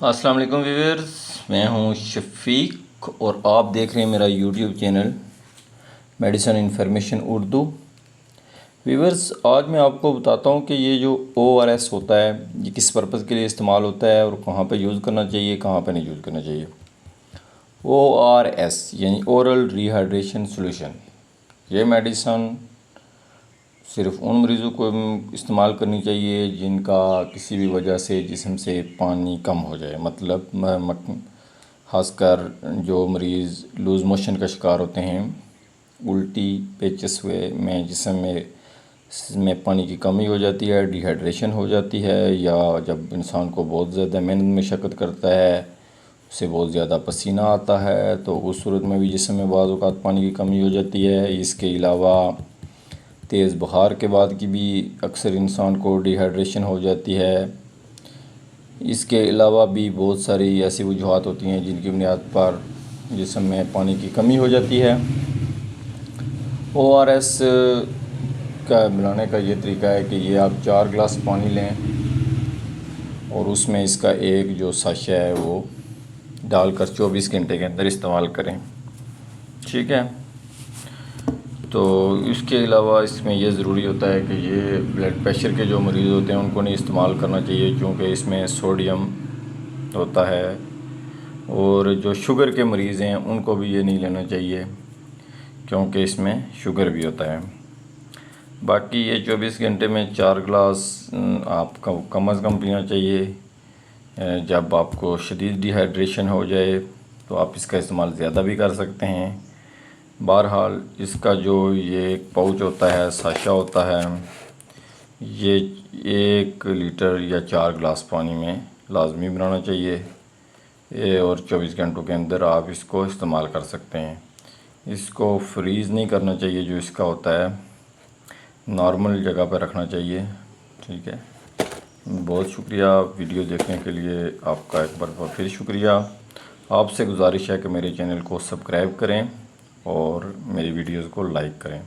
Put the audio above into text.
अस्सलाम वालेकुम व्यूअर्स, मैं हूं शफीक और आप देख रहे हैं मेरा YouTube channel medicine information Urdu. Viewers, आज मैं आपको बताता हूं कि ये जो ORS होता है ये किस पर्पज़ के लिए इस्तेमाल होता है और कहां पे यूज़ करना चाहिए, कहां पे नहीं यूज़ करना चाहिए। ORS यानी ओरल रिहाइड्रेशन सॉल्यूशन, ये मेडिसन सिर्फ़ उन मरीज़ों को इस्तेमाल करनी चाहिए जिनका किसी भी वजह से जिस्म से पानी कम हो जाए। मतलब ख़ासकर जो मरीज़ लूज़ मोशन का शिकार होते हैं, उल्टी पेचिस हुए में जिस्म में पानी की कमी हो जाती है, डिहाइड्रेशन हो जाती है, या जब इंसान को बहुत ज़्यादा मेहनत मशक्क़त करता है, उससे बहुत ज़्यादा पसीना आता है, तो उस सूरत में भी जिस्म में बाज़ औक़ात पानी की कमी हो जाती है। इसके अलावा तेज़ बुखार के बाद की भी अक्सर इंसान को डिहाइड्रेशन हो जाती है। इसके अलावा भी बहुत सारी ऐसी वजूहात होती हैं जिनकी बुनियाद पर जिस्म में पानी की कमी हो जाती है। ORS का बनाने का ये तरीका है कि ये आप 4 गिलास पानी लें और उसमें इसका एक जो साशा है वो डालकर 24 घंटे के अंदर इस्तेमाल करें। ठीक है, तो इसके अलावा इसमें यह ज़रूरी होता है कि ये ब्लड प्रेशर के जो मरीज़ होते हैं उनको नहीं इस्तेमाल करना चाहिए, क्योंकि इसमें सोडियम होता है, और जो शुगर के मरीज़ हैं उनको भी ये नहीं लेना चाहिए क्योंकि इसमें शुगर भी होता है। बाकी ये 24 घंटे में 4 गिलास आपका कम अज़ कम पीना चाहिए। जब आपको शदीद डिहाइड्रेशन हो जाए तो आप इसका इस्तेमाल ज़्यादा भी कर सकते हैं। बहरहाल इसका जो ये एक पाउच होता है, साशा होता है, ये 1 लीटर या 4 गिलास पानी में लाजमी बनाना चाहिए और 24 घंटों के अंदर आप इसको इस्तेमाल कर सकते हैं। इसको फ्रीज़ नहीं करना चाहिए, जो इसका होता है नॉर्मल जगह पर रखना चाहिए। ठीक है, बहुत शुक्रिया वीडियो देखने के लिए, आपका एक बार फिर शुक्रिया। आपसे गुजारिश है कि मेरे चैनल को सब्सक्राइब करें और मेरी वीडियोज़ को लाइक करें।